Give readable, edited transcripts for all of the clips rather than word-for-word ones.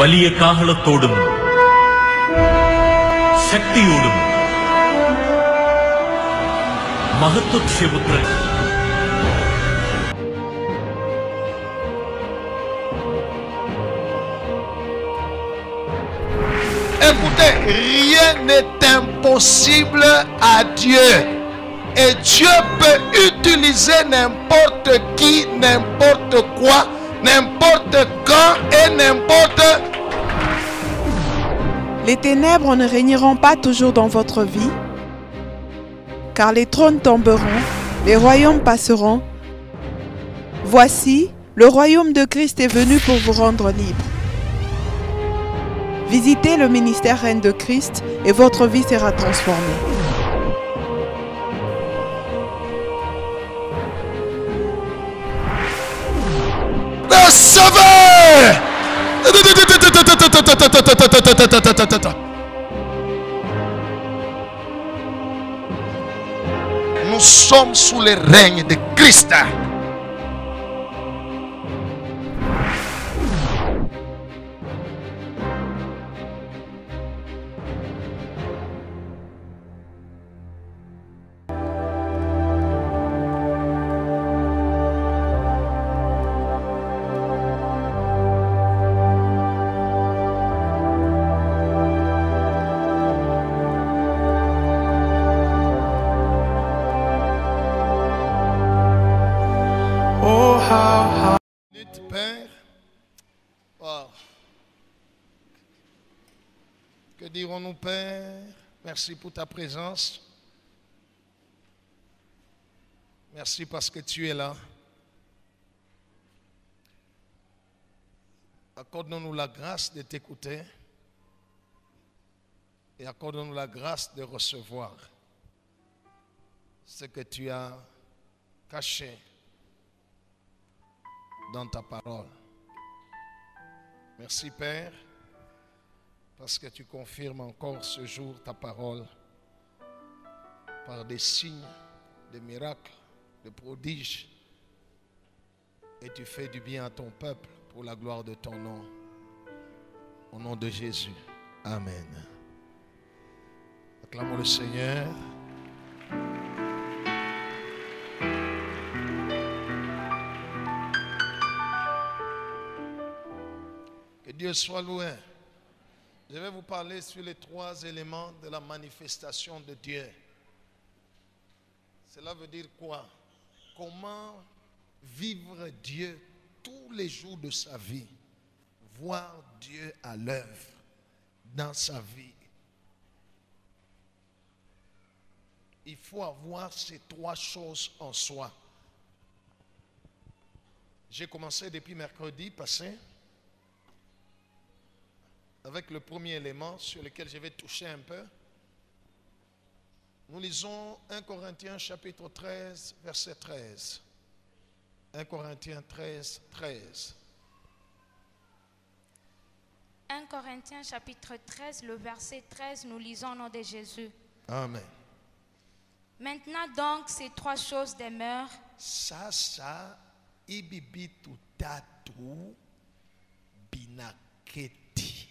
വലിയ കാഹളത്തോടും ശക്തിയോടും മഹത്വക്ഷേപുത്രൻ Écoutez, rien n'est impossible à Dieu. Et Dieu peut utiliser n'importe qui, n'importe quoi, n'importe quand et n'importe. Les ténèbres ne régneront pas toujours dans votre vie, car les trônes tomberont, les royaumes passeront. Voici, le royaume de Christ est venu pour vous rendre libre. Visitez le ministère Reine de Christ et votre vie sera transformée. Recevez! Nous sommes sous le règne de Christ. Père, wow. Que dirons-nous, Père? Merci pour ta présence. Merci parce que tu es là. Accorde-nous la grâce de t'écouter et accorde-nous la grâce de recevoir ce que tu as caché dans ta parole. Merci Père, parce que tu confirmes encore ce jour ta parole par des signes, des miracles, des prodiges, et tu fais du bien à ton peuple pour la gloire de ton nom. Au nom de Jésus. Amen. Acclamons le Seigneur. Que Dieu soit loué. Je vais vous parler sur les 3 éléments de la manifestation de Dieu. Cela veut dire quoi? Comment vivre Dieu tous les jours de sa vie. Voir Dieu à l'œuvre dans sa vie. Il faut avoir ces 3 choses en soi. J'ai commencé depuis mercredi passé avec le premier élément sur lequel je vais toucher un peu. Nous lisons 1 Corinthiens chapitre 13, verset 13. 1 Corinthiens 13, 13. 1 Corinthiens chapitre 13, le verset 13, nous lisons au nom de Jésus. Amen. Maintenant donc, ces 3 choses demeurent. Sasa ibibi tutatu binaketi.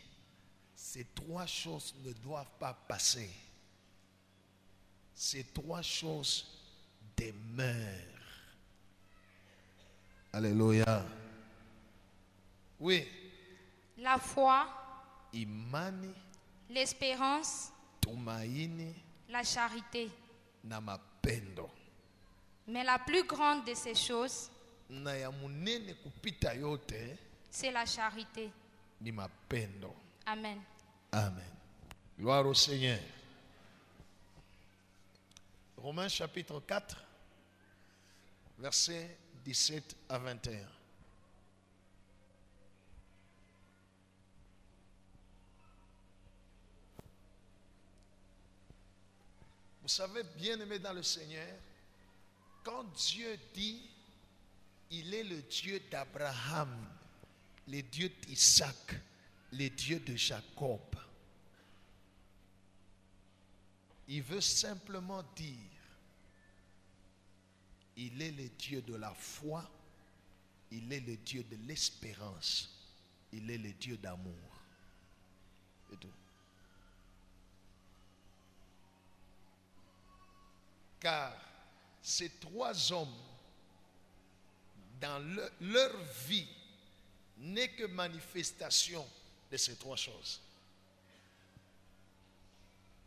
Ces 3 choses ne doivent pas passer. Ces 3 choses demeurent. Alléluia. Oui. La foi, Imani, l'espérance, tumaini, la charité. na mapendo. Mais la plus grande de ces choses, Na ya munene kupita yote c'est la charité. ni mapendo. Amen. Amen. Gloire au Seigneur. Romains chapitre 4, versets 17 à 21. Vous savez, bien-aimés dans le Seigneur, quand Dieu dit, il est le Dieu d'Abraham, le Dieu d'Isaac, le Dieu de Jacob, il veut simplement dire, il est le Dieu de la foi, il est le Dieu de l'espérance, il est le Dieu d'amour. et tout. Car ces trois hommes, dans leur vie, n'est que manifestation de ces trois choses.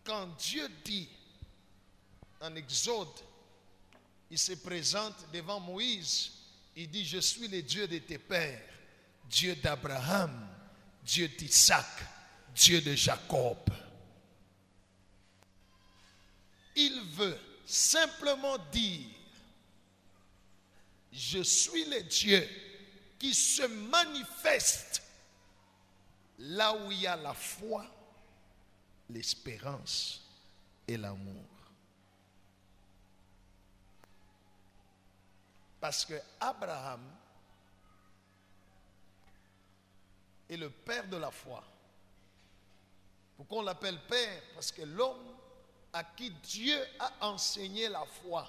Quand Dieu dit en Exode, il se présente devant Moïse, il dit: je suis le Dieu de tes pères, Dieu d'Abraham, Dieu d'Isaac, Dieu de Jacob. Il veut simplement dire: je suis le Dieu qui se manifeste là où il y a la foi, l'espérance et l'amour. Parce que Abraham est le père de la foi. Pourquoi on l'appelle père? Parce que l'homme à qui Dieu a enseigné la foi,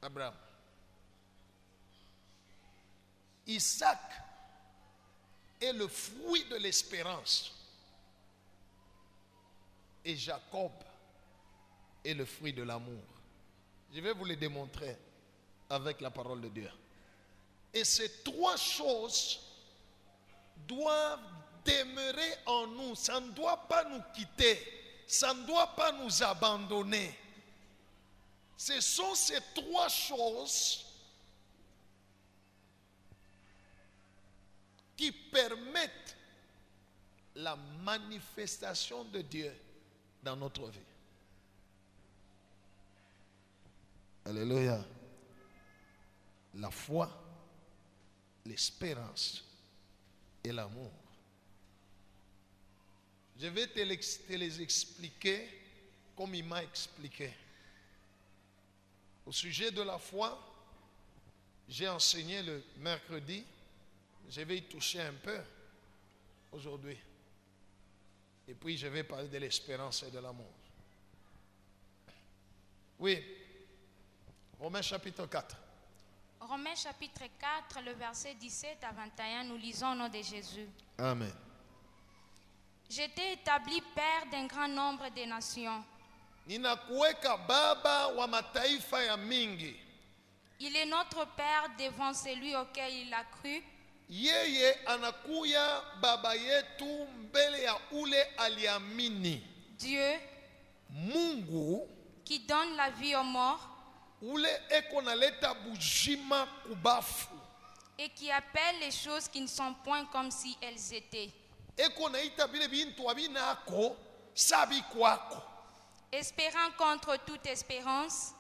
Abraham. Isaac est le fruit de l'espérance. Et Jacob est le fruit de l'amour. Je vais vous le démontrer avec la parole de Dieu. Et ces trois choses doivent demeurer en nous. Ça ne doit pas nous quitter. Ça ne doit pas nous abandonner. Ce sont ces trois choses qui permettent la manifestation de Dieu dans notre vie. Alléluia. La foi, l'espérance et l'amour. Je vais te les expliquer comme il m'a expliqué. Au sujet de la foi, j'ai enseigné le mercredi. Je vais y toucher un peu aujourd'hui. Et puis je vais parler de l'espérance et de l'amour. Oui. Romains chapitre 4. Romains chapitre 4, le verset 17 à 21, nous lisons au nom de Jésus. Amen. J'étais établi père d'un grand nombre de nations. Ninakuweka baba wa mataifa ya mingi. Il est notre père devant celui auquel il a cru. Yeye anakuya baba yetu mbele ya ule aliamini. Dieu, Mungu, qui donne la vie aux morts ule eko naleta bujima kubafu. et qui appelle les choses qui ne sont point comme si elles étaient. Eko naita bile bintu abinako sabi kwako. Espérant contre toute espérance,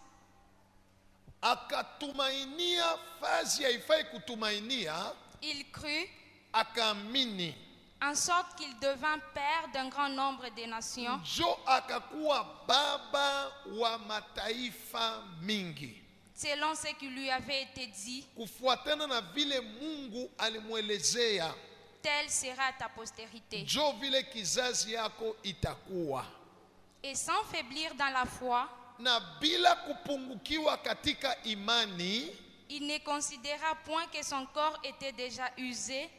Akatumainia fazi haifai kutumainia. il crut, Akaamini. en sorte qu'il devint père d'un grand nombre de nations, Jo akakuwa baba wa mataifa mingi. selon ce qui lui avait été dit, Kufuatana na vile Mungu alimwelezea. telle sera ta postérité. Jo vile kizazi yako itakuwa. Et sans faiblir dans la foi, Na bila kupungukiwa katika imani, il ne considéra point que son corps était déjà usé,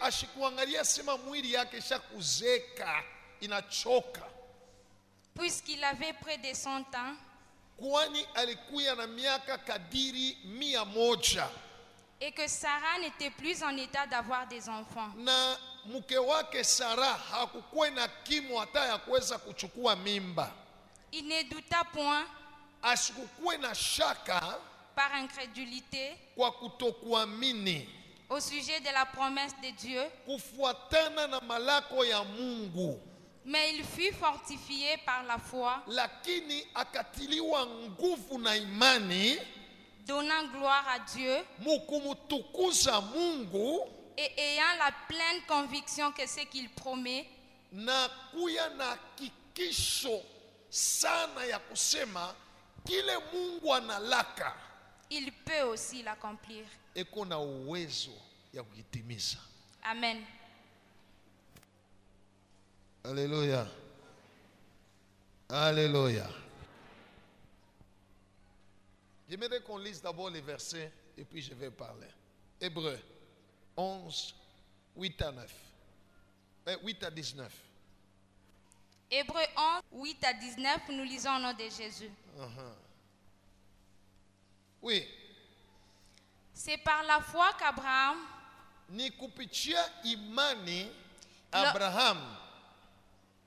ashikuangalia sema mwili yake shakuzeka, inachoka. puisqu'il avait près de 100 ans, Kwani alikuya na miaka kadiri 100. et que Sarah n'était plus en état d'avoir des enfants. Na mke wake Sara hakukuwa na kimo hata ya kuweza kuchukua mimba. Il ne douta point, Asikukuwe na shaka par incrédulité, kwa kutokuamini au sujet de la promesse de Dieu, kufuatana na malako ya Mungu, mais il fut fortifié par la foi, lakini akatiliwa nguvu na imani donnant gloire à Dieu mukumutukuza Mungu et ayant la pleine conviction que ce qu'il promet, na kuya na hakikisho sana ya kusema kile Mungu analaka il peut aussi l'accomplir. eko na uwezo ya kukitimiza. Amen. Alléluia. Alléluia. J'aimerais qu'on lise d'abord les versets et puis je vais parler. Hébreux 11, 8 à 9. 8 à 19. Hébreux 11, 8 à 19, nous lisons au nom de Jésus. Oui. C'est par la foi qu'Abraham, Ni kupitia imani Abraham,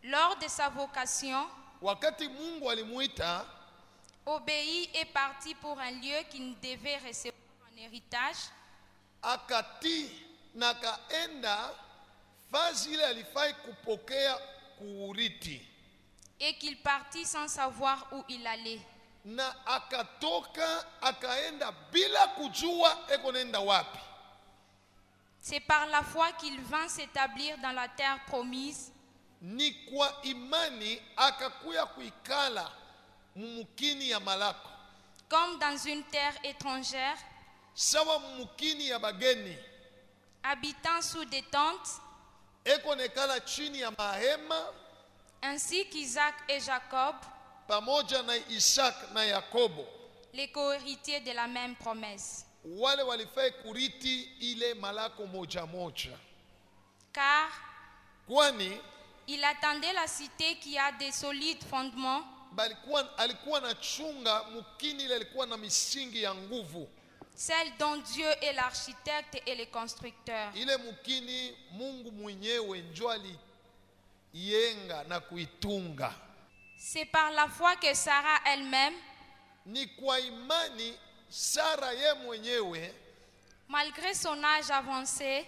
lors de sa vocation, wakati Mungu alimuita, obéit et parti pour un lieu qu'il devait recevoir en héritage, akati na kaenda fazi ile alifai kupokea kuuriti, et qu'il partit sans savoir où il allait. na akatoka akaenda bila kujua eko nenda wapi. C'est par la foi qu'il vint s'établir dans la terre promise, Ni kwa imani akakuya kuikala mumukini ya malako, comme dans une terre étrangère, sawa mumukini ya bageni, habitant sous des tentes, eko nekala chini ya mahema ainsi qu'Isaac et Jacob, pamoja na Isaac na Yakobo, les co-héritiers de la même promesse. wale walifai kuriti ile malako moja moja, Car kwani il attendait la cité qui a des solides fondements, alikuwa na chunga mukini ile alikuwa na misingi ya nguvu, celle dont Dieu est l'architecte et le constructeur. ile mukini Mungu mwenyewe njo aliyenga na kuitunga. C'est par la foi que Sarah elle-même, Ni kwa imani Sara ye mwenyewe, malgré son âge avancé,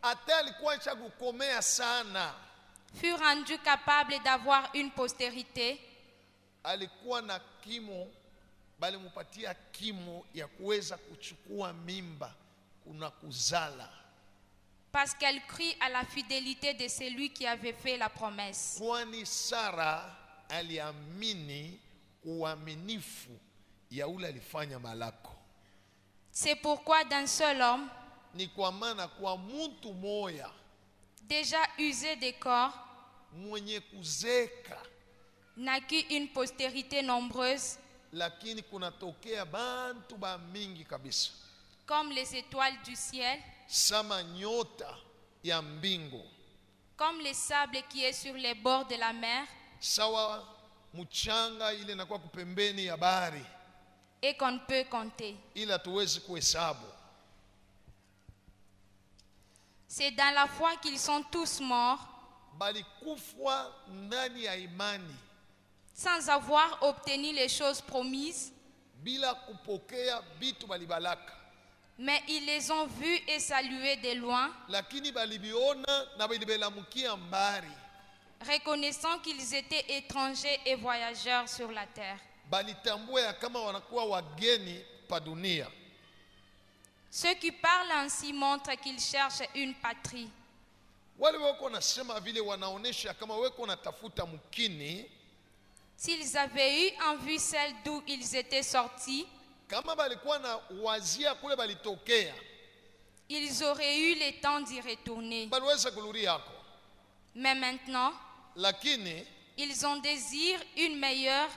hata alikuwa acha kukomea sana, fut rendue capable d'avoir une postérité, alikuwa na kimo, bali mupatia kimo ya kuweza kuchukua mimba kuna kuzala, parce qu'elle crut à la fidélité de celui qui avait fait la promesse. kwani Sara aliamini uaminifu ya ule alifanya malako. C'est pourquoi d'un seul homme, Ni kwa maana kwa mtu moya déjà usé des corps, mwenye kuzeka, naquit une postérité nombreuse, lakini kunatokea bantu ba mingi kabisa, comme les étoiles du ciel, sama nyota ya mbingu, comme le sable qui est sur les bords de la mer, sawa mchanga ile inakuwa kupembeni ya bahari, et qu'on ne peut compter. ila tuwezi kuhesabu. C'est dans la foi qu'ils sont tous morts, Bali kufwa ndani ya imani, sans avoir obtenu les choses promises, bila kupokea bitu balibalaka, mais ils les ont vus et salués de loin, lakini balibiona na balibelamukia mbari, reconnaissant qu'ils étaient étrangers et voyageurs sur la terre. balitambua ya kama wanakuwa wageni pa dunia. Ceux qui parlent ainsi montrent qu'ils cherchent une patrie. Wale wako nasema vile wanaonesha kama weko natafuta mkini, S'ils avaient eu en vue celle d'où ils étaient sortis, kama balikuwa na wazia kule balitokea, ils auraient eu le temps d'y retourner. baliweza kuluri yako, Mais maintenant, lakini ils ont désir une meilleure,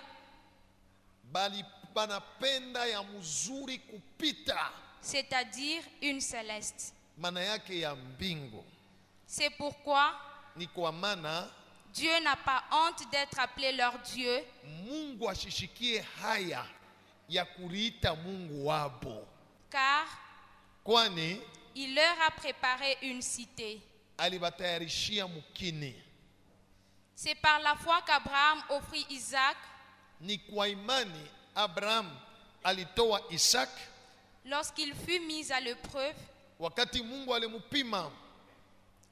bali banapenda ya mzuri kupita, c'est-à-dire une céleste. maana yake ya mbingu. C'est pourquoi Ni kwa maana Dieu n'a pas honte d'être appelé leur Dieu, Mungu ashishikie haya ya kuriita Mungu wabo, car kwani il leur a préparé une cité. alibatayarishia mukini. C'est par la foi qu'Abraham offrit Isaac Ni kwa imani Abraham alitoa Isaac lorsqu'il fut mis à l'épreuve wakati Mungu alimupima,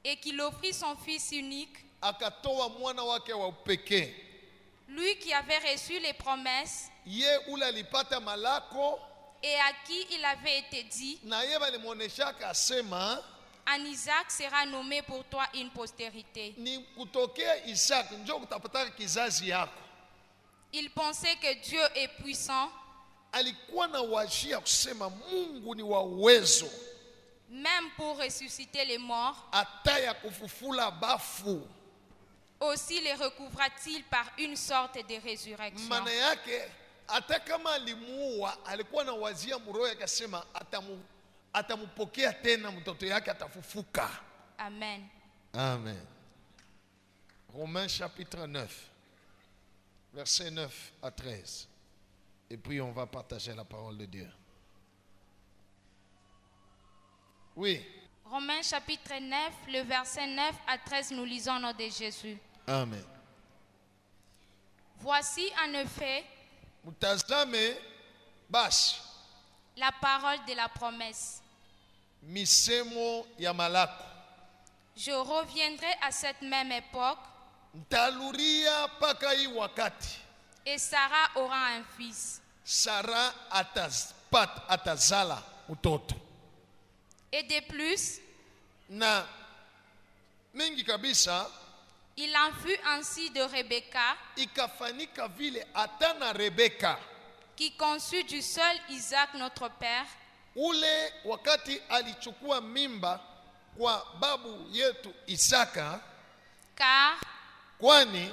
et qu'il offrit son fils unique, akatoa mwana wake wa upekee. lui qui avait reçu les promesses Ye ule alipata malako, et à qui il avait été dit, na ye balimwoneshaka asema en Isaac sera nommé pour toi une postérité. ni kutokea Isaac njo kutapata kizazi yako. Il pensait que Dieu est puissant, Alikuwa na wajia kusema Mungu ni wa uwezo, même pour ressusciter les morts. hata ya kufufula bafu. Aussi les recouvra-t-il par une sorte de résurrection. Maana yake hata kama alimuua, alikuwa na wazia mroho yake akasema atamupokea tena mtoto yake atafufuka. Amen. Amen. Romains chapitre 9, versets 9 à 13. Et puis on va partager la parole de Dieu. Oui. Romains chapitre 9, le verset 9 à 13, nous lisons au nom de Jésus. Amen. Voici en effet Mutazame basi la parole de la promesse. misemo ya malako. Je reviendrai à cette même époque Ntaluria paka hii wakati. et Sarah aura un fils. Sara atazala mtoto. Et de plus, Na mingi kabisa il en fut ainsi de Rebecca, ikafanyika vile hata na Rebeka qui conçut du seul Isaac notre père, ule wakati alichukua mimba kwa babu yetu Isaka, car kwani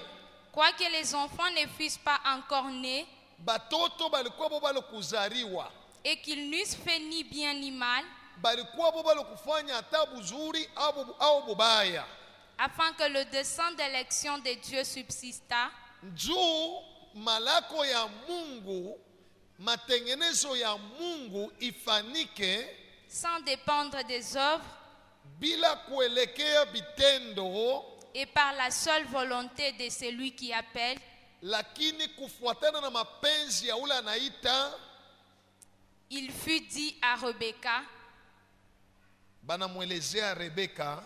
quoique les enfants ne fussent pas encore nés batoto balikuwa bo balo kuzariwa, et qu'ils n'eussent fait ni bien ni mal, balikuwa bo balo kufanya hata buzuri au bubaya, afin que le dessein d'élection de Dieu subsista, njuu malako ya Mungu, matengenezo ya Mungu ifanike sans dépendre des œuvres bila kuelekea vitendo, et par la seule volonté de celui qui appelle. lakini kufuatana na mapenzi ya ule anaita. Il fut dit à Rebecca, Banamwelezea Rebeka,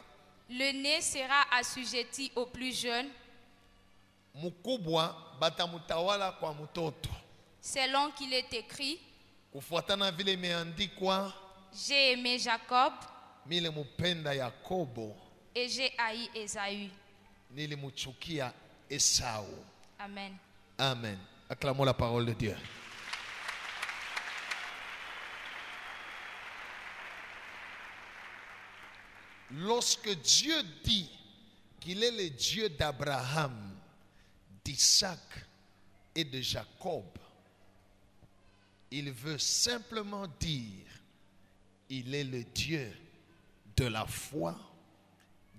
le né sera assujetti au plus jeune, mkubwa batamutawala kwa mtoto, selon qu'il est écrit, kufuatana vile imeandikwa, j'ai aimé Jacob nilimupenda Yakobo, et j'ai haï Ésaü. nilimuchukia Esau. Amen. Amen. Acclamons la parole de Dieu. Lorsque Dieu dit qu'il est le Dieu d'Abraham, d'Isaac et de Jacob, il veut simplement dire il est le Dieu de la foi,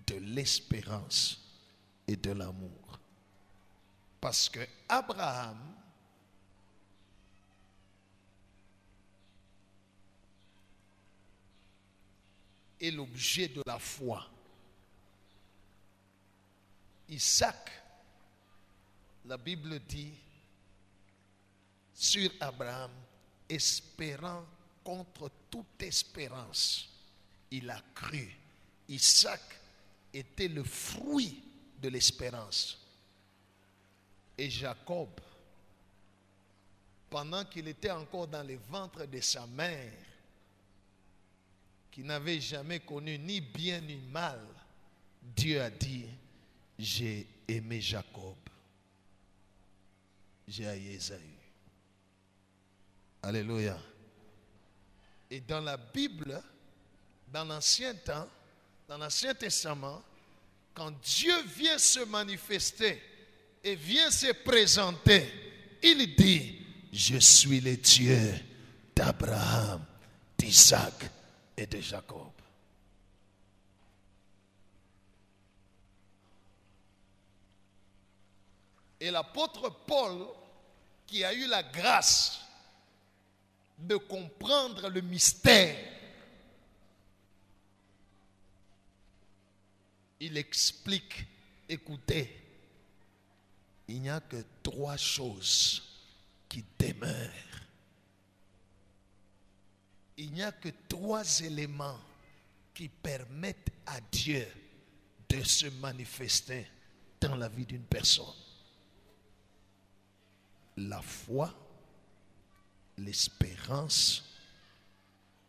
de l'espérance et de l'amour. Parce que Abraham est l'objet de la foi. Isaac, la Bible dit sur Abraham, espérant contre toute espérance, il a cru. Isaac était le fruit de l'espérance. Et Jacob, pendant qu'il était encore dans le ventre de sa mère, qui n'avait jamais connu ni bien ni mal, Dieu a dit, j'ai aimé Jacob, j'ai haï Ésaü. Alléluia. Et dans la Bible, dans l'Ancien temps, dans l'Ancien Testament, quand Dieu vient se manifester et vient se présenter, il dit, je suis le Dieu d'Abraham, d'Isaac et de Jacob. Et l'apôtre Paul, qui a eu la grâce de comprendre le mystère, il explique, écoutez, il n'y a que 3 choses qui demeurent. Il n'y a que 3 éléments qui permettent à Dieu de se manifester dans la vie d'une personne. La foi, l'espérance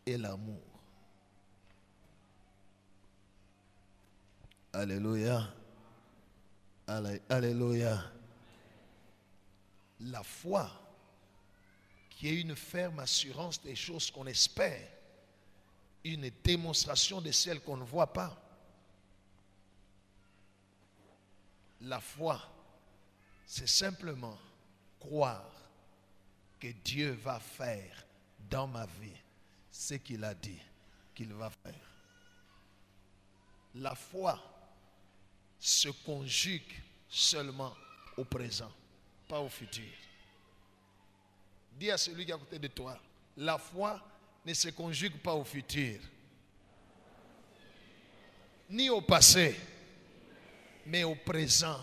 et l'amour. Alléluia. Alléluia. La foi, qui est une ferme assurance des choses qu'on espère, une démonstration de celles qu'on ne voit pas. La foi, c'est simplement croire que Dieu va faire dans ma vie ce qu'il a dit qu'il va faire. La foi se conjugue seulement au présent, pas au futur. Dis à celui qui est à côté de toi, la foi ne se conjugue pas au futur, ni au passé, mais au présent.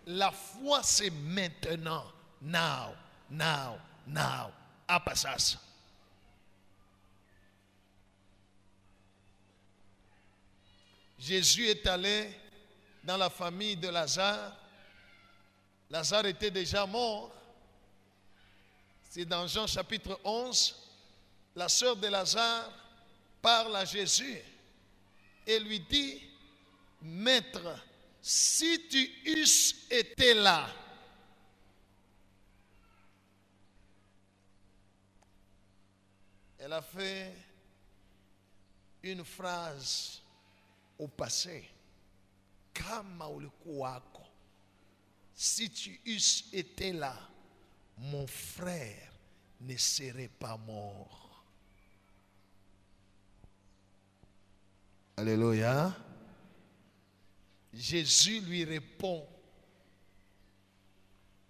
La foi, c'est maintenant, now, now, now, à passage. Jésus est allé dans la famille de Lazare. Lazare était déjà mort. C'est dans Jean chapitre 11. La sœur de Lazare parle à Jésus et lui dit, Maître, si tu eusses été là, elle a fait une phrase au passé. Kama ulikuwa wako, si tu eusses été là, mon frère ne serait pas mort. Alléluia. Jésus lui répond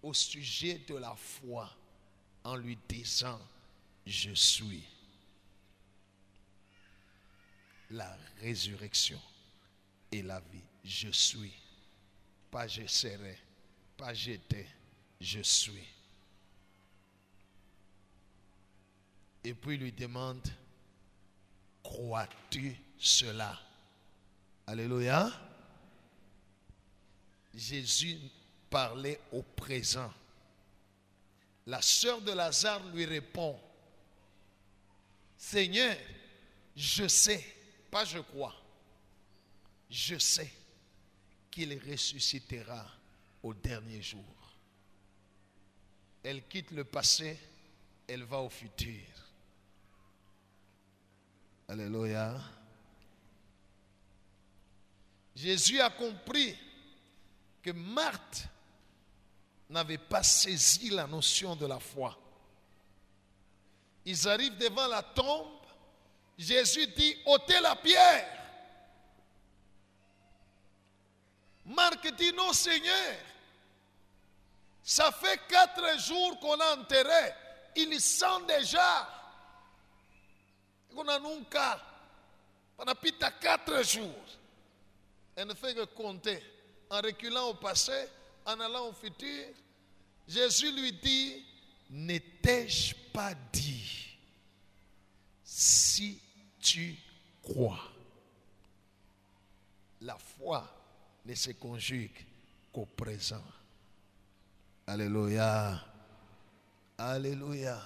au sujet de la foi en lui disant, je suis la résurrection et la vie. Je suis. Pas je serai, pas j'étais, je suis. Et puis il lui demande, crois-tu cela? Alléluia. Jésus parlait au présent. La sœur de Lazare lui répond, Seigneur, je sais, pas je crois, je sais qu'il ressuscitera au dernier jour. Elle quitte le passé, elle va au futur. Alléluia. Jésus a compris que Marthe n'avait pas saisi la notion de la foi. Ils arrivent devant la tombe. Jésus dit, ôtez la pierre. Marc dit, non Seigneur, ça fait 4 jours qu'on a enterré. Il sent déjà qu'on a nunca. On a pita 4 jours. Elle ne fait que compter. En reculant au passé, en allant au futur, Jésus lui dit, n'ai-je pas dit, si tu crois? La foi ne se conjugue qu'au présent. Alléluia. Alléluia.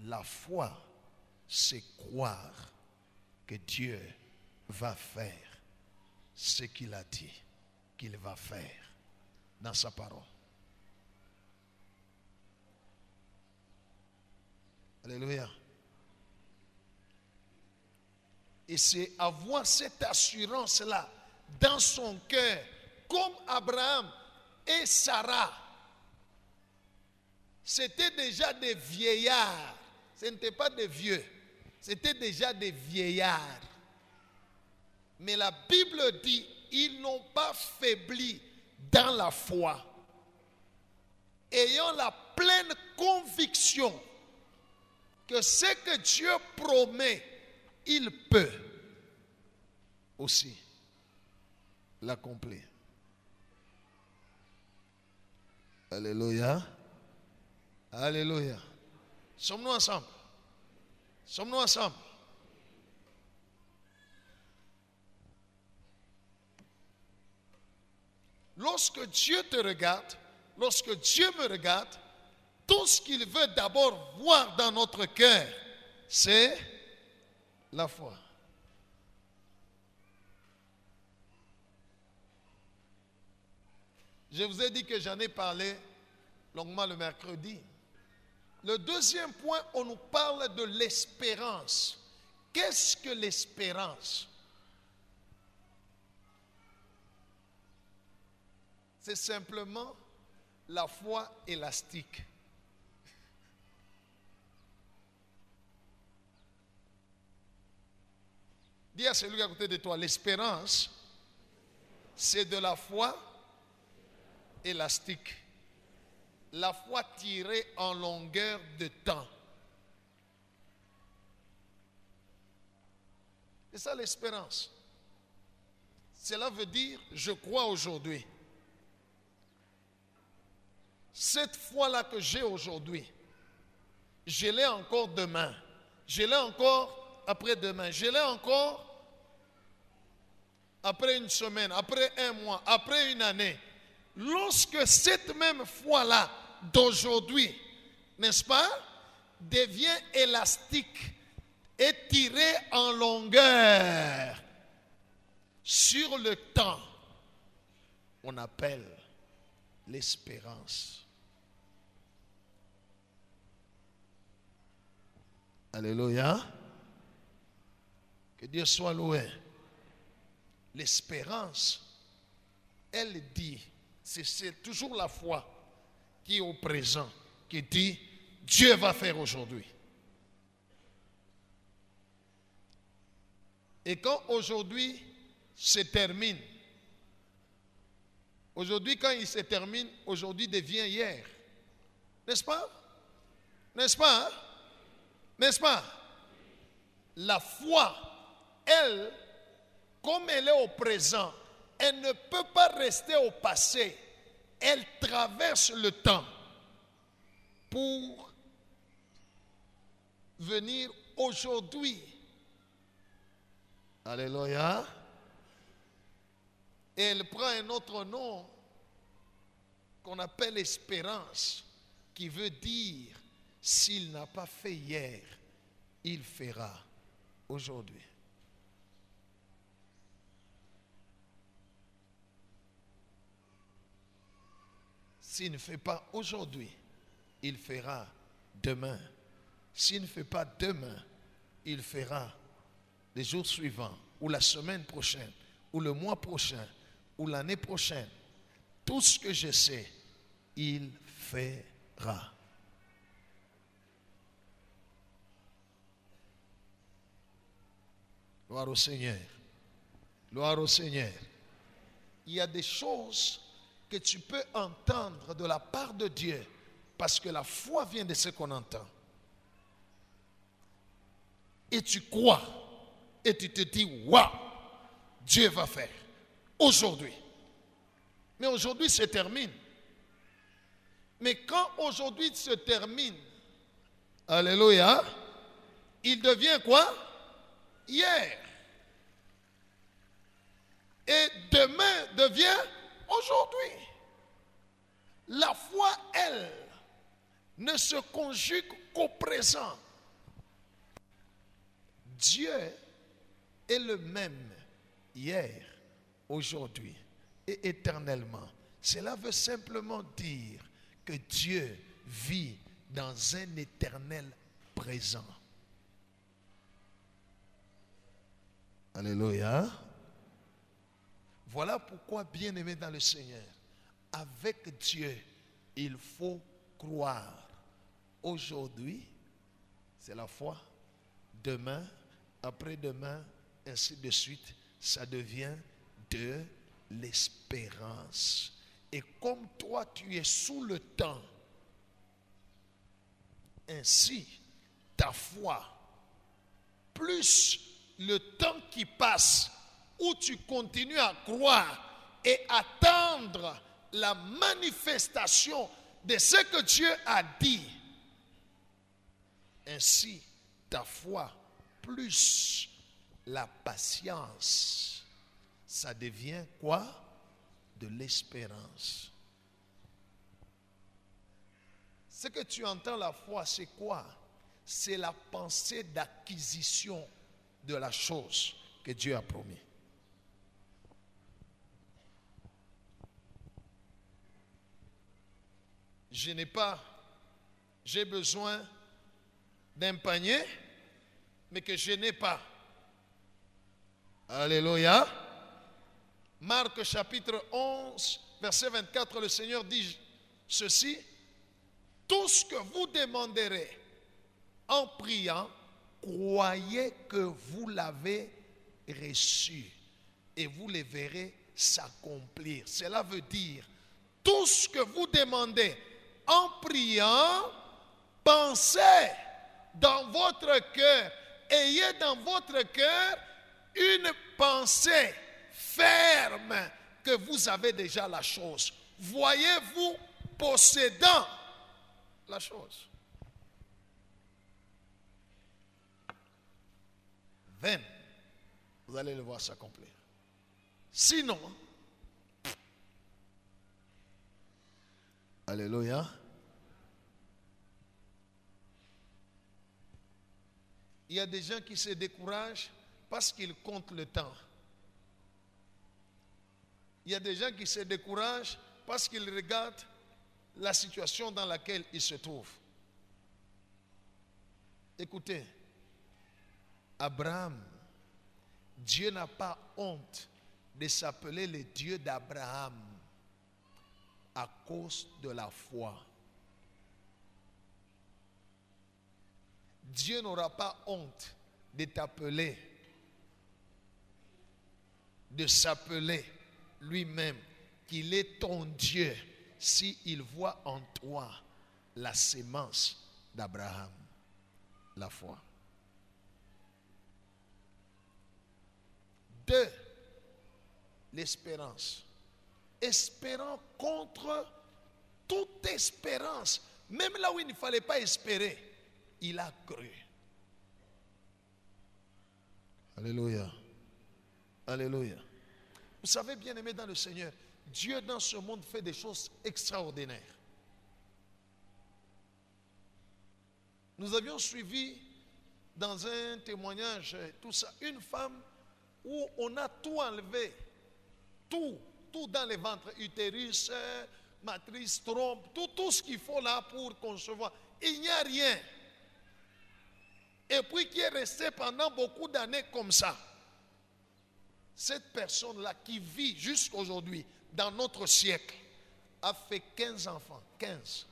La foi, c'est croire que Dieu va faire ce qu'il a dit qu'il va faire dans sa parole. Alléluia. Et c'est avoir cette assurance-là dans son cœur, comme Abraham et Sarah. C'était déjà des vieillards. Ce n'était pas des vieux. C'était déjà des vieillards. Mais la Bible dit, ils n'ont pas faibli dans la foi, ayant la pleine conviction que ce que Dieu promet, il peut aussi l'accomplir. Alléluia. Alléluia. Sommes-nous ensemble? Sommes-nous ensemble? Lorsque Dieu te regarde, lorsque Dieu me regarde, tout ce qu'il veut d'abord voir dans notre cœur, c'est la foi. Je vous ai dit que j'en ai parlé longuement le mercredi. Le deuxième point, on nous parle de l'espérance. Qu'est-ce que l'espérance? C'est simplement la foi élastique. Dis à celui à côté de toi, l'espérance, c'est de la foi élastique. La foi tirée en longueur de temps. C'est ça l'espérance. Cela veut dire, je crois aujourd'hui. Cette foi-là que j'ai aujourd'hui, je l'ai encore demain. Je l'ai encore après-demain. Je l'ai encore après une semaine, après un mois, après une année. Lorsque cette même foi-là d'aujourd'hui, n'est-ce pas, devient élastique et tirée en longueur sur le temps, on appelle l'espérance. Alléluia. Que Dieu soit loué. L'espérance, elle dit, c'est toujours la foi qui est au présent, qui dit, Dieu va faire aujourd'hui. Et quand aujourd'hui se termine, aujourd'hui quand il se termine, aujourd'hui devient hier. N'est-ce pas? N'est-ce pas? Hein? N'est-ce pas? La foi, elle, comme elle est au présent, elle ne peut pas rester au passé. Elle traverse le temps pour venir aujourd'hui. Alléluia. Et elle prend un autre nom qu'on appelle espérance, qui veut dire, s'il n'a pas fait hier, il fera aujourd'hui. S'il ne fait pas aujourd'hui, il fera demain. S'il ne fait pas demain, il fera les jours suivants, ou la semaine prochaine, ou le mois prochain, ou l'année prochaine. Tout ce que je sais, il fera. Gloire au Seigneur. Gloire au Seigneur. Il y a des choses que tu peux entendre de la part de Dieu parce que la foi vient de ce qu'on entend. Et tu crois et tu te dis, waouh, Dieu va faire aujourd'hui. Mais aujourd'hui se termine. Mais quand aujourd'hui se termine, alléluia, il devient quoi? Hier. Et demain devient aujourd'hui. La foi, elle, ne se conjugue qu'au présent. Dieu est le même hier, aujourd'hui et éternellement. Cela veut simplement dire que Dieu vit dans un éternel présent. Alléluia. Voilà pourquoi, bien-aimé dans le Seigneur, avec Dieu, il faut croire. Aujourd'hui, c'est la foi. Demain, après-demain, ainsi de suite, ça devient de l'espérance. Et comme toi, tu es sous le temps, ainsi, ta foi, plus le temps qui passe, où tu continues à croire et attendre la manifestation de ce que Dieu a dit, ainsi, ta foi, plus la patience, ça devient quoi? De l'espérance. Ce que tu entends la foi, c'est quoi? C'est la pensée d'acquisition de la chose que Dieu a promis. J'ai besoin d'un panier, mais que je n'ai pas. Alléluia. Marc chapitre 11, verset 24, le Seigneur dit ceci: tout ce que vous demanderez en priant, croyez que vous l'avez reçu et vous le verrez s'accomplir. Cela veut dire, tout ce que vous demandez en priant, pensez dans votre cœur, ayez dans votre cœur une pensée ferme que vous avez déjà la chose. Voyez-vous possédant la chose. 20, vous allez le voir s'accomplir. Sinon, alléluia, il y a des gens qui se découragent parce qu'ils comptent le temps. Il y a des gens qui se découragent parce qu'ils regardent la situation dans laquelle ils se trouvent. Écoutez, Abraham, Dieu n'a pas honte de s'appeler le Dieu d'Abraham à cause de la foi. Dieu n'aura pas honte de t'appeler, de s'appeler lui-même qu'il est ton Dieu s'il voit en toi la sémence d'Abraham, la foi. 2, l'espérance. Espérant contre toute espérance. Même là où il ne fallait pas espérer, il a cru. Alléluia. Alléluia. Vous savez, bien-aimés dans le Seigneur, Dieu dans ce monde fait des choses extraordinaires. Nous avions suivi dans un témoignage, tout ça, une femme où on a tout enlevé, tout dans le ventre, utérus, matrice, trompe, tout ce qu'il faut là pour concevoir. Il n'y a rien. Et puis qui est resté pendant beaucoup d'années comme ça. Cette personne-là qui vit jusqu'aujourd'hui, dans notre siècle, a fait 15 enfants. 15.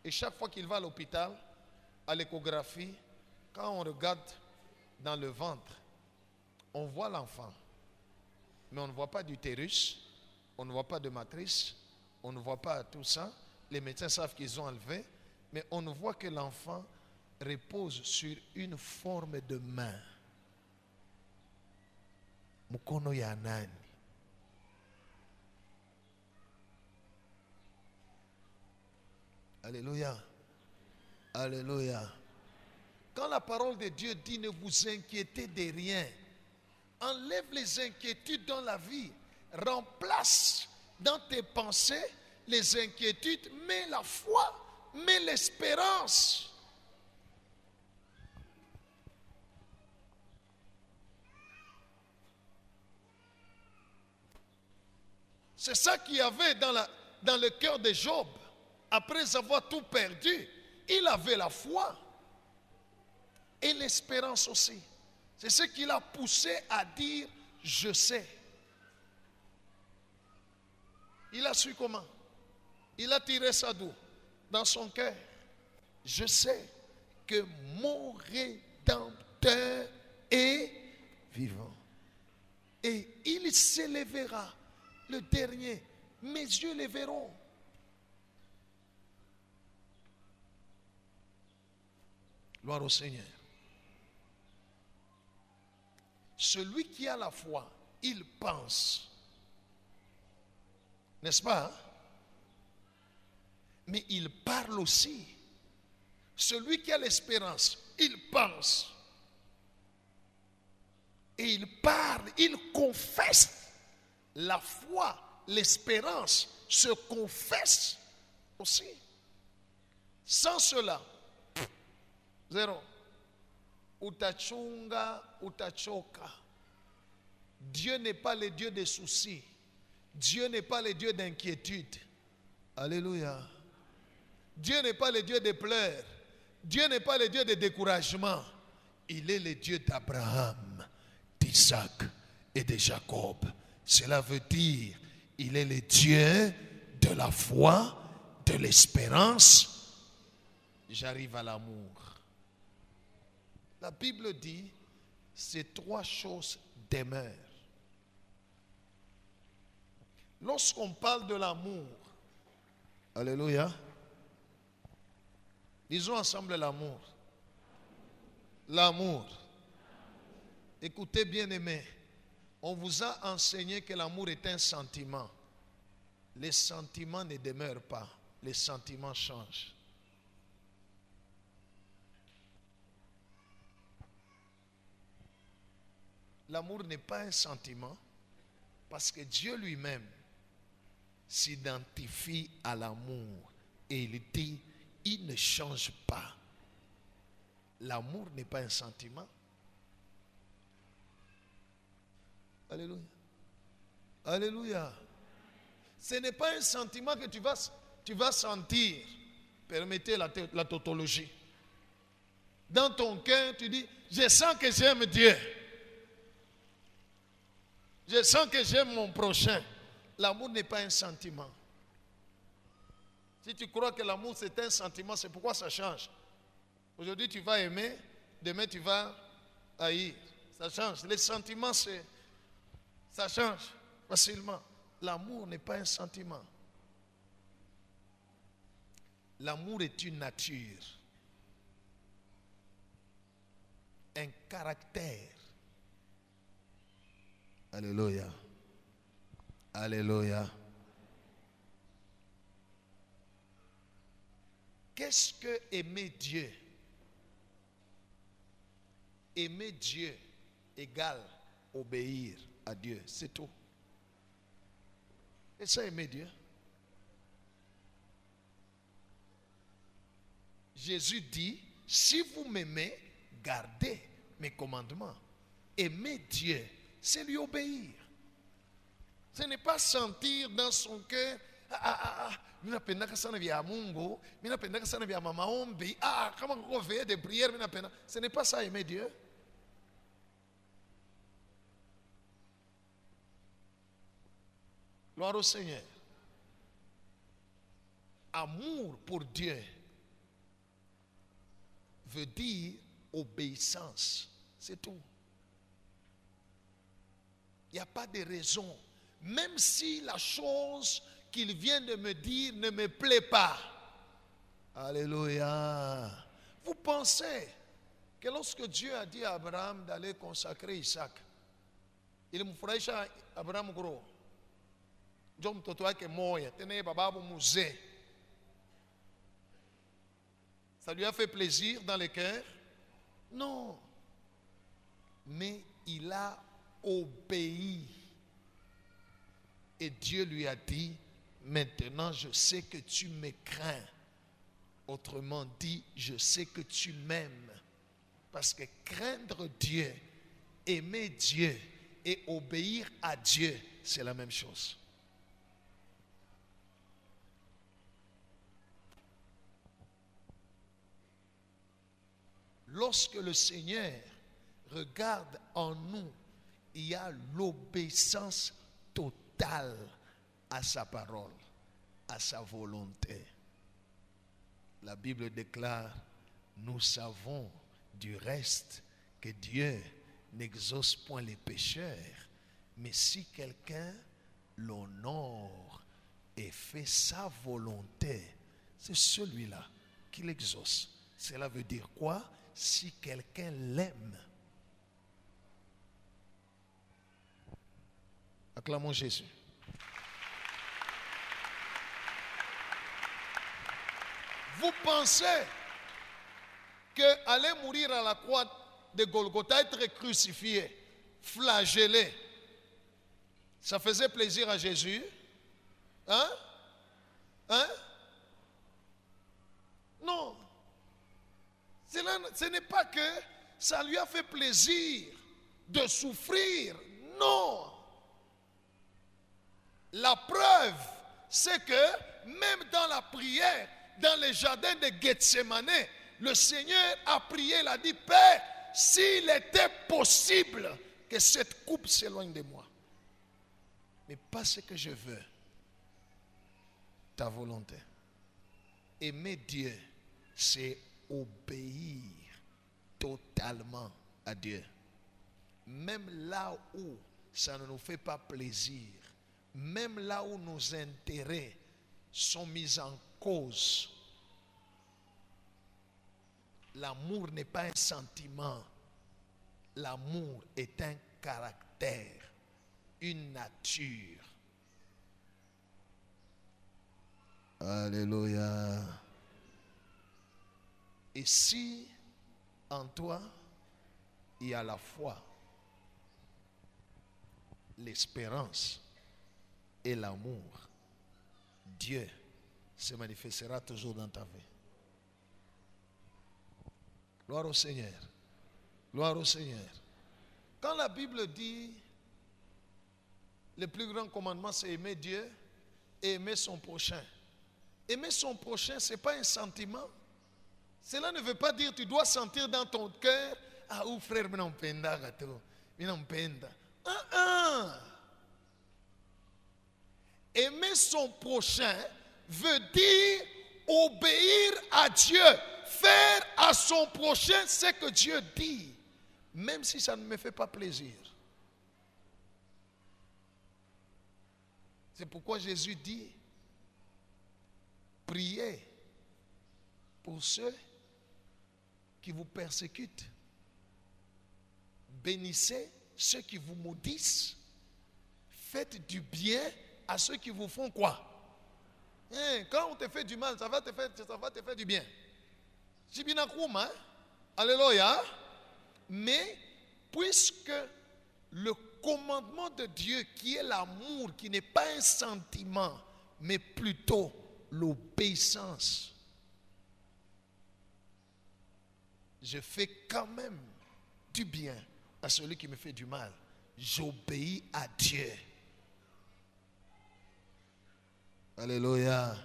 Et chaque fois qu'il va à l'hôpital, à l'échographie, quand on regarde dans le ventre, on voit l'enfant. Mais on ne voit pas d'utérus, on ne voit pas de matrice, on ne voit pas tout ça. Les médecins savent qu'ils ont enlevé, mais on ne voit que l'enfant repose sur une forme de main. Mukono ya nani? Alléluia. Alléluia. Quand la parole de Dieu dit ne vous inquiétez de rien, enlève les inquiétudes dans la vie, remplace dans tes pensées les inquiétudes, mets la foi, mets l'espérance. C'est ça qu'il y avait dans le cœur de Job. Après avoir tout perdu, il avait la foi et l'espérance aussi. C'est ce qui l'a poussé à dire « je sais ». Il a su comment? Il a tiré ça d'où? Dans son cœur. Je sais que mon Rédempteur est vivant. Et il s'élèvera, le dernier. Mes yeux les verront. Gloire au Seigneur. Celui qui a la foi, il pense. N'est-ce pas? Mais il parle aussi. Celui qui a l'espérance, il pense. Et il parle, il confesse. La foi, l'espérance se confesse aussi. Sans cela, zéro. Utachunga, utachoka. Dieu n'est pas le Dieu des soucis. Dieu n'est pas le Dieu d'inquiétude. Alléluia. Dieu n'est pas le Dieu des pleurs. Dieu n'est pas le Dieu de découragement. Il est le Dieu d'Abraham, d'Isaac et de Jacob. Cela veut dire, il est le Dieu de la foi, de l'espérance. J'arrive à l'amour. La Bible dit, ces trois choses demeurent. Lorsqu'on parle de l'amour, alléluia, disons ensemble l'amour. L'amour. Écoutez bien aimés, on vous a enseigné que l'amour est un sentiment. Les sentiments ne demeurent pas, les sentiments changent. L'amour n'est pas un sentiment parce que Dieu lui-même s'identifie à l'amour et il dit, il ne change pas. L'amour n'est pas un sentiment. Alléluia. Alléluia. Ce n'est pas un sentiment que tu vas sentir. Permettez la tautologie. Dans ton cœur, tu dis, je sens que j'aime Dieu. Je sens que j'aime mon prochain. L'amour n'est pas un sentiment. Si tu crois que l'amour c'est un sentiment, c'est pourquoi ça change. Aujourd'hui tu vas aimer, demain tu vas haïr. Ça change. Les sentiments, ça change facilement. L'amour n'est pas un sentiment. L'amour est une nature, un caractère. Alléluia. Alléluia. Qu'est-ce que aimer Dieu? Aimer Dieu égale obéir à Dieu, c'est tout. Et ça, aimer Dieu. Jésus dit, si vous m'aimez, gardez mes commandements. Aimer Dieu, c'est lui obéir. Ce n'est pas sentir dans son cœur, ce n'est pas ça aimer Dieu. Gloire au Seigneur. Amour pour Dieu veut dire obéissance. C'est tout. Il n'y a pas de raison. Même si la chose qu'il vient de me dire ne me plaît pas. Alléluia. Vous pensez que lorsque Dieu a dit à Abraham d'aller consacrer Isaac, il me ferait Abraham gros. Ça lui a fait plaisir dans le cœur? Non. Mais il a obéi. Et Dieu lui a dit, maintenant je sais que tu me crains. Autrement dit, je sais que tu m'aimes. Parce que craindre Dieu, aimer Dieu et obéir à Dieu, c'est la même chose. Lorsque le Seigneur regarde en nous, il y a l'obéissance totale à sa parole, à sa volonté. La Bible déclare, nous savons du reste que Dieu n'exauce point les pécheurs, mais si quelqu'un l'honore et fait sa volonté, c'est celui-là qui l'exauce. Cela veut dire quoi? Si quelqu'un l'aime. Acclamons Jésus. Vous pensez que aller mourir à la croix de Golgotha, être crucifié, flagellé, ça faisait plaisir à Jésus? Hein? Hein? Non. Ce n'est pas que ça lui a fait plaisir de souffrir. Non. La preuve, c'est que même dans la prière, dans le jardin de Gethsemane, le Seigneur a prié, il a dit, Père, s'il était possible que cette coupe s'éloigne de moi. Mais pas ce que je veux, ta volonté. Aimer Dieu, c'est obéir totalement à Dieu. Même là où ça ne nous fait pas plaisir, même là où nos intérêts sont mis en cause, l'amour n'est pas un sentiment. L'amour est un caractère, une nature. Alléluia. Et si en toi, il y a la foi, l'espérance et l'amour, Dieu se manifestera toujours dans ta vie. Gloire au Seigneur. Gloire au Seigneur. Quand la Bible dit le plus grand commandement, c'est aimer Dieu et aimer son prochain. Aimer son prochain, ce n'est pas un sentiment. Cela ne veut pas dire que tu dois sentir dans ton cœur, ah, ou frère, mais non, penda, gato, mais non, penda. Aimer son prochain veut dire obéir à Dieu, faire à son prochain ce que Dieu dit, même si ça ne me fait pas plaisir. C'est pourquoi Jésus dit, priez pour ceux qui vous persécutent. Bénissez ceux qui vous maudissent. Faites du bien à ceux qui vous font quoi? Quand on te fait du mal, ça va te faire du bien. Alléluia. Mais puisque le commandement de Dieu qui est l'amour, qui n'est pas un sentiment, mais plutôt l'obéissance, je fais quand même du bien à celui qui me fait du mal. J'obéis à Dieu. Alléluia.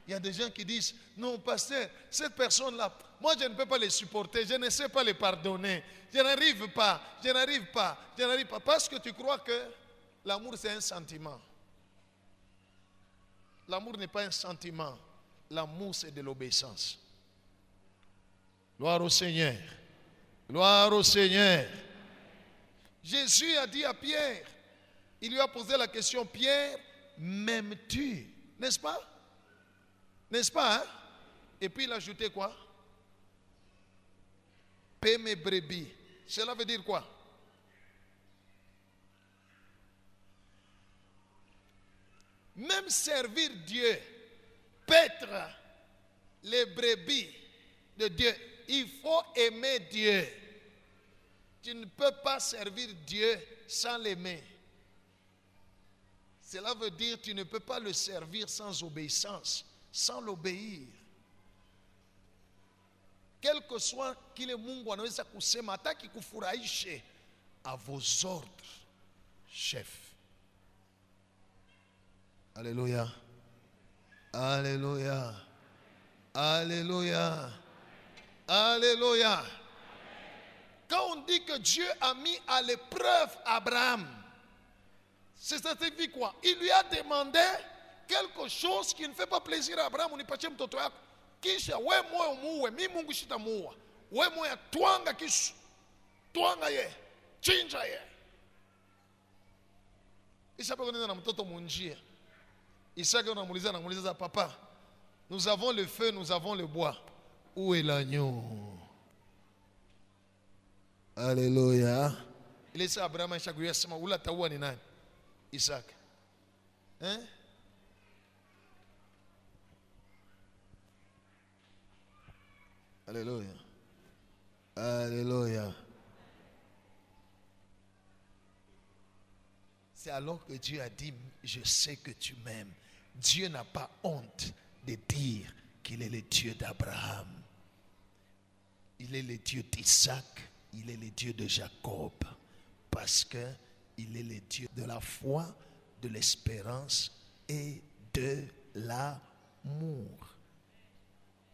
Il y a des gens qui disent, non pasteur, cette personne-là, moi je ne peux pas les supporter, je ne sais pas les pardonner, je n'arrive pas. Parce que tu crois que l'amour c'est un sentiment. L'amour n'est pas un sentiment, l'amour c'est de l'obéissance. Gloire au Seigneur. Gloire au Seigneur. Jésus a dit à Pierre, il lui a posé la question, Pierre, m'aimes-tu? N'est-ce pas? N'est-ce pas? Hein? Et puis il a ajouté quoi? Paie mes brebis. Cela veut dire quoi? Même servir Dieu, paître les brebis de Dieu, il faut aimer Dieu. Tu ne peux pas servir Dieu sans l'aimer. Cela veut dire que tu ne peux pas le servir sans obéissance, sans l'obéir. Quel que soit kile Mungu anaweza kusema, hataki kufurahishe, à vos ordres, chef. Alléluia. Alléluia. Alléluia. Alléluia. Quand on dit que Dieu a mis à l'épreuve Abraham, c'est ça signifie quoi? Il lui a demandé quelque chose qui ne fait pas plaisir à Abraham. Unipatie mtoto yako. Kisha we moyo muue, mimi Mungu sitamuua. We moyo twanga kisu. Twanga ye. Chinja ye. Isaka anaenda na mtoto munjia. Isaka anamuuliza papa, nous avons le feu, nous avons le bois. Où est l'agneau? Alléluia. Il est Abraham et Isaac. Yasema ula taua ni nani? Isaac. Hein? Alléluia. Alléluia. C'est alors que Dieu a dit, je sais que tu m'aimes. Dieu n'a pas honte de dire qu'il est le Dieu d'Abraham. Il est le Dieu d'Isaac. Il est le Dieu de Jacob. Parce que il est le Dieu de la foi, de l'espérance et de l'amour.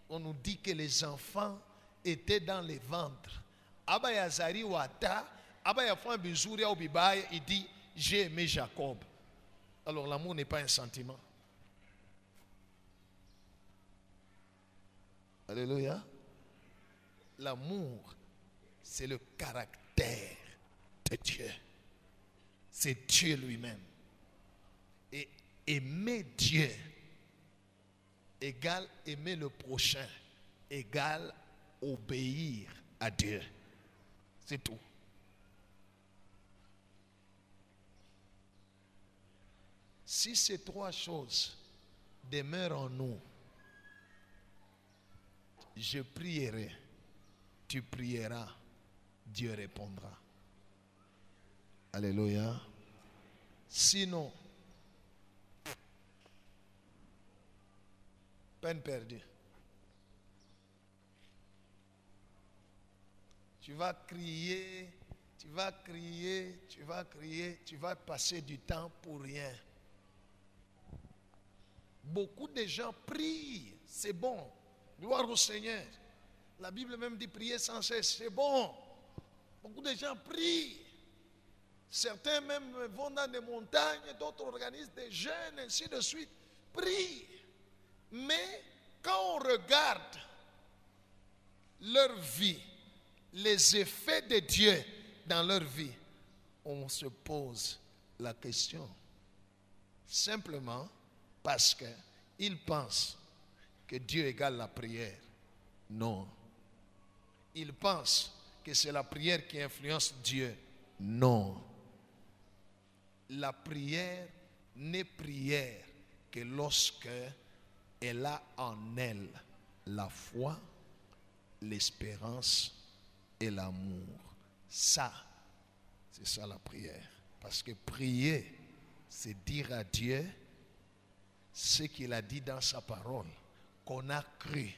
On nous dit que les enfants étaient dans les ventres. Abayazari wata, abayafan bizuri au bibaya, il dit j'ai aimé Jacob. Alors l'amour n'est pas un sentiment. Alléluia. L'amour, c'est le caractère de Dieu. C'est Dieu lui-même. Et aimer Dieu égale aimer le prochain, égale obéir à Dieu. C'est tout. Si ces trois choses demeurent en nous, je prierai, tu prieras, Dieu répondra. Alléluia. Sinon, peine perdue. Tu vas crier, tu vas crier, tu vas crier, tu vas passer du temps pour rien. Beaucoup de gens prient, c'est bon. Gloire au Seigneur. La Bible même dit prier sans cesse, c'est bon. Beaucoup de gens prient. Certains même vont dans des montagnes, d'autres organisent des jeûnes, ainsi de suite. Prient. Mais quand on regarde leur vie, les effets de Dieu dans leur vie, on se pose la question. Simplement parce qu'ils pensent que Dieu égale la prière. Non. Ils pensent que c'est la prière qui influence Dieu. Non. La prière n'est prière que lorsque elle a en elle la foi, l'espérance et l'amour. Ça, c'est ça la prière. Parce que prier, c'est dire à Dieu ce qu'il a dit dans sa parole, qu'on a cru,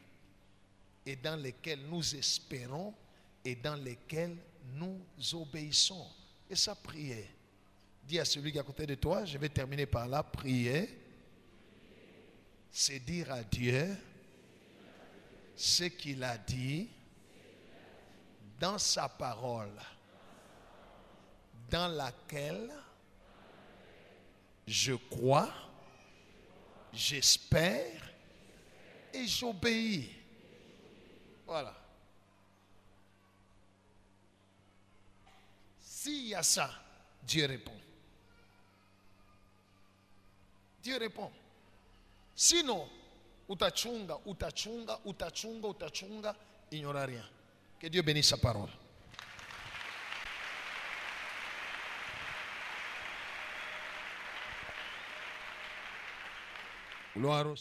et dans lesquels nous espérons, et dans lesquels nous obéissons. Et ça, prier. Dis à celui qui est à côté de toi, je vais terminer par là, prier, c'est dire à Dieu ce qu'il a dit dans sa parole, dans laquelle je crois, j'espère et j'obéis. Voilà. S'il y a ça, Dieu répond. Dieu répond. Sinon, utachunga, il n'y aura rien. Que Dieu bénisse sa parole. Gloire au